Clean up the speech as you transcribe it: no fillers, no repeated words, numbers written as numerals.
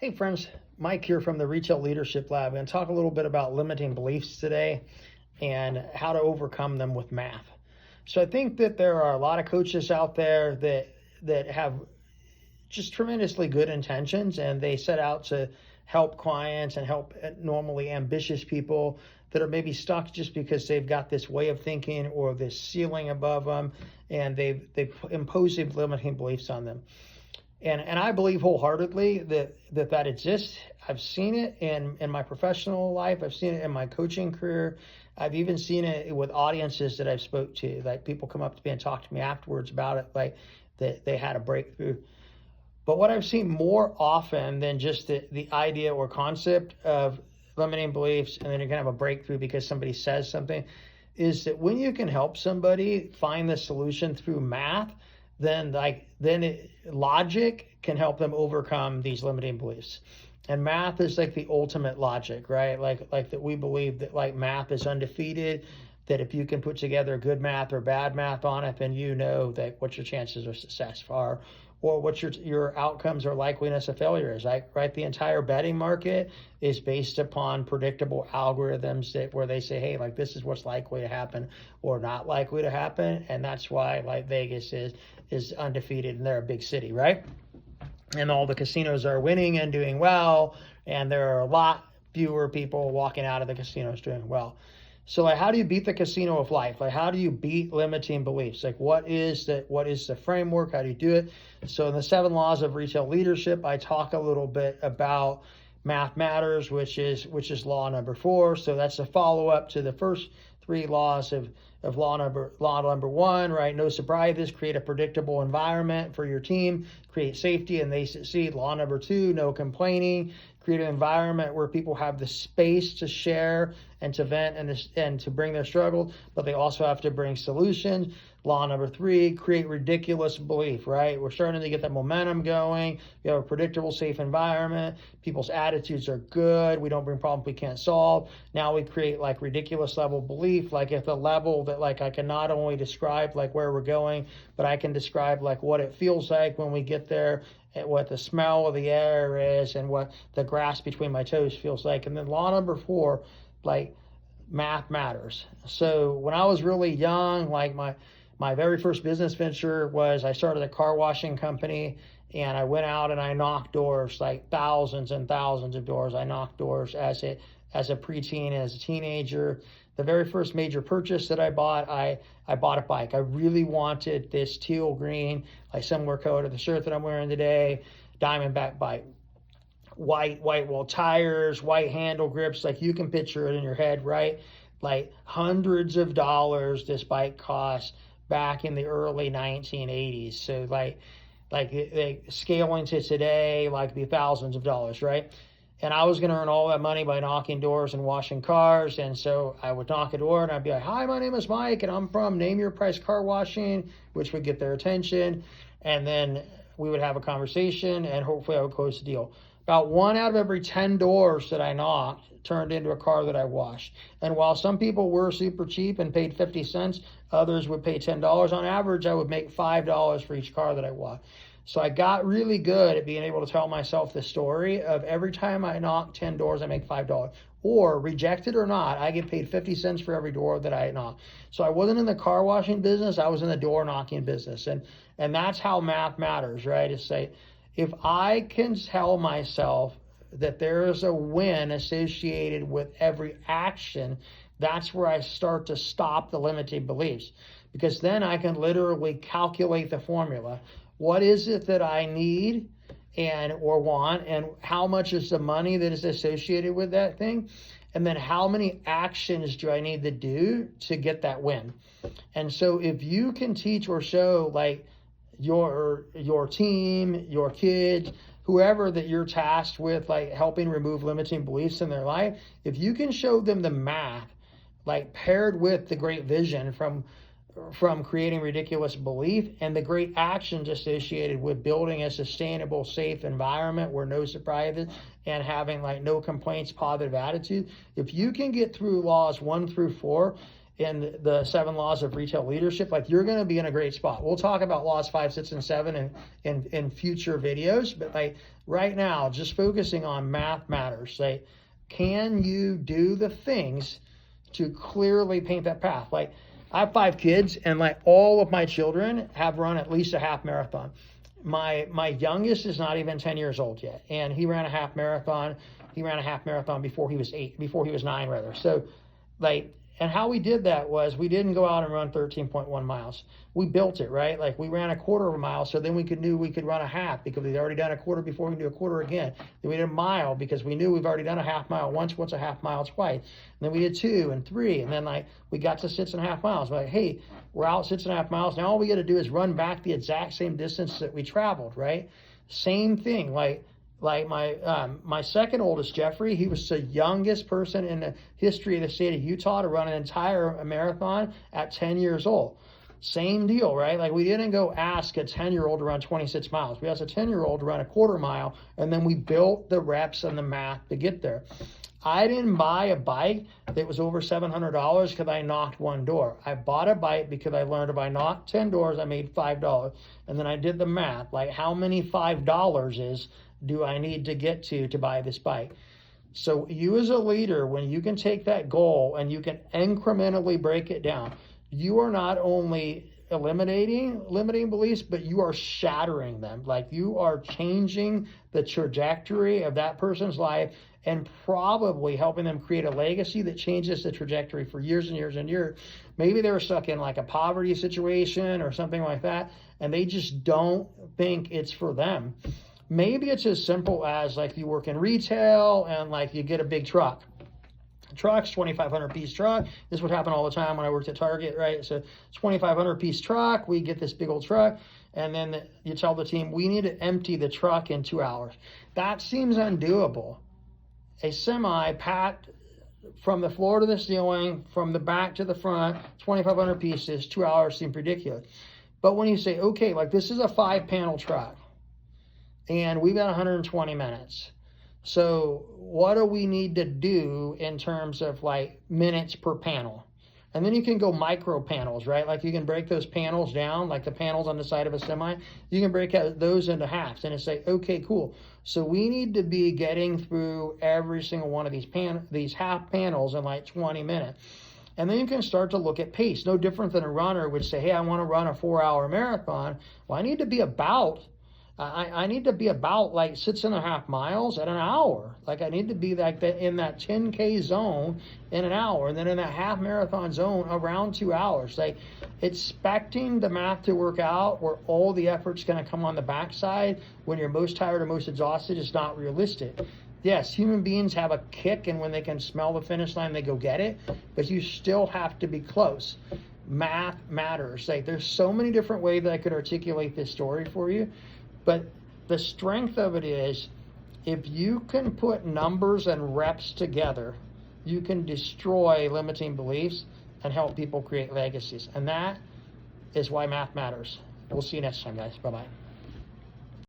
Hey friends, Mike here from the Retail Leadership Lab. I'm going to talk a little bit about limiting beliefs today and how to overcome them with math. So I think that there are a lot of coaches out there that have just tremendously good intentions, and they set out to help clients and help normally ambitious people that are maybe stuck just because they've got this way of thinking or this ceiling above them, and they've imposed limiting beliefs on them. And I believe wholeheartedly that exists. I've seen it in my professional life. I've seen it in my coaching career. I've even seen it with audiences that I've spoke to. Like, people come up to me and talk to me afterwards about it, like that they had a breakthrough. But what I've seen more often than just the idea or concept of limiting beliefs and then you're going to have a breakthrough because somebody says something, is that when you can help somebody find the solution through math, then logic can help them overcome these limiting beliefs. And math is like the ultimate logic, right? Like that we believe that like math is undefeated, that if you can put together good math or bad math on it, then you know that what your chances of success are, or what your outcomes or likeliness of failure is. Right? The entire betting market is based upon predictable algorithms where they say, hey, like this is what's likely to happen or not likely to happen, and that's why like Vegas is undefeated and they're a big city, right? And all the casinos are winning and doing well, and there are a lot fewer people walking out of the casinos doing well. So like, how do you beat the casino of life? Like, how do you beat limiting beliefs? Like, what is the framework? How do you do it? So in the 7 laws of retail leadership, I talk a little bit about math matters, which is law number 4. So that's a follow-up to the first 3 laws of law number 1, right? No surprises, create a predictable environment for your team, create safety and they succeed. Law number 2, no complaining, create an environment where people have the space to share and to vent and to bring their struggles, but they also have to bring solutions. Law number 3, create ridiculous belief, right? We're starting to get that momentum going. We have a predictable, safe environment. People's attitudes are good. We don't bring problems we can't solve. Now we create like ridiculous level belief, like at the level that like I can not only describe like where we're going, but I can describe like what it feels like when we get there, and what the smell of the air is, and what the grass between my toes feels like. And then law number 4, like math matters. So when I was really young, like my very first business venture was I started a car washing company, and I went out and I knocked doors, like thousands and thousands of doors. I knocked doors as a preteen, as a teenager. The very first major purchase that I bought a bike. I really wanted this teal green, like similar color to the shirt that I'm wearing today, Diamondback bike. White wall tires, white handle grips, like you can picture it in your head, right? Like hundreds of dollars this bike cost back in the early 1980s. So like scaling to today, like be thousands of dollars, right? And I was going to earn all that money by knocking doors and washing cars. And so I would knock a door and I'd be like, hi, my name is Mike and I'm from Name Your Price Car Washing, which would get their attention. And then we would have a conversation and hopefully I would close the deal. About 1 out of every 10 doors that I knocked turned into a car that I washed. And while some people were super cheap and paid 50 cents, others would pay $10. On average, I would make $5 for each car that I washed. So I got really good at being able to tell myself the story of every time I knock 10 doors, I make $5. Or rejected or not, I get paid 50 cents for every door that I knock. So I wasn't in the car washing business, I was in the door knocking business. And that's how math matters, right? It's say, if I can tell myself that there is a win associated with every action, that's where I start to stop the limiting beliefs. Because then I can literally calculate the formula. What is it that I need or want, and how much is the money that is associated with that thing? And then how many actions do I need to do to get that win? And so if you can teach or show like your team, your kids, whoever that you're tasked with like helping remove limiting beliefs in their life, if you can show them the math, like paired with the great vision from creating ridiculous belief and the great actions associated with building a sustainable, safe environment where no surprises and having like no complaints, positive attitude. If you can get through laws 1 through 4, in the 7 laws of retail leadership, like you're going to be in a great spot. We'll talk about laws 5, 6, and 7 in future videos, but like right now, just focusing on math matters. Like, can you do the things to clearly paint that path? Like, I have 5 kids, and like all of my children have run at least a half marathon. My youngest is not even 10 years old yet, and he ran a half marathon. He ran a half marathon before he was 9 rather. So like, and how we did that was we didn't go out and run 13.1 miles. We built it, right? Like we ran a quarter of a mile, so then we knew we could run a half because we'd already done a quarter before we could do a quarter again. Then we did a mile because we knew we've already done a half mile once a half mile twice. And then we did 2 and 3, and then like we got to 6.5 miles. We're like, hey, we're out 6.5 miles. Now all we got to do is run back the exact same distance that we traveled, right? Same thing, like my second oldest, Jeffrey, he was the youngest person in the history of the state of Utah to run an entire marathon at 10 years old. Same deal, right? Like we didn't go ask a 10-year-old to run 26 miles. We asked a 10-year-old to run a quarter mile, and then we built the reps and the math to get there. I didn't buy a bike that was over $700 because I knocked 1 door. I bought a bike because I learned if I knocked 10 doors, I made $5. And then I did the math, like how many $5 do I need to get to buy this bike? So you as a leader, when you can take that goal and you can incrementally break it down, you are not only eliminating limiting beliefs, but you are shattering them. Like you are changing the trajectory of that person's life and probably helping them create a legacy that changes the trajectory for years and years and years. Maybe they were stuck in like a poverty situation or something like that, and they just don't think it's for them. Maybe it's as simple as like you work in retail and like you get a big truck. Trucks, 2,500 piece truck. This would happen all the time when I worked at Target, right? So 2,500 piece truck, we get this big old truck, and then you tell the team, we need to empty the truck in 2 hours. That seems undoable. A semi packed from the floor to the ceiling, from the back to the front, 2,500 pieces, 2 hours seems ridiculous. But when you say, okay, like this is a 5-panel truck, and we've got 120 minutes. So what do we need to do in terms of like minutes per panel? And then you can go micro panels, right? Like you can break those panels down, like the panels on the side of a semi. You can break out those into halves and say, okay, cool. So we need to be getting through every single one of these half panels in like 20 minutes. And then you can start to look at pace. No different than a runner would say, hey, I want to run a 4-hour marathon. Well, I need to be about like 6.5 miles at an hour. Like I need to be like in that 10K zone in an hour, and then in that half marathon zone around 2 hours. Like expecting the math to work out where all the effort's going to come on the backside when you're most tired or most exhausted is not realistic. Yes, human beings have a kick, and when they can smell the finish line, they go get it, but you still have to be close. Math matters. Like there's so many different ways that I could articulate this story for you. But the strength of it is, if you can put numbers and reps together, you can destroy limiting beliefs and help people create legacies. And that is why math matters. We'll see you next time, guys. Bye-bye.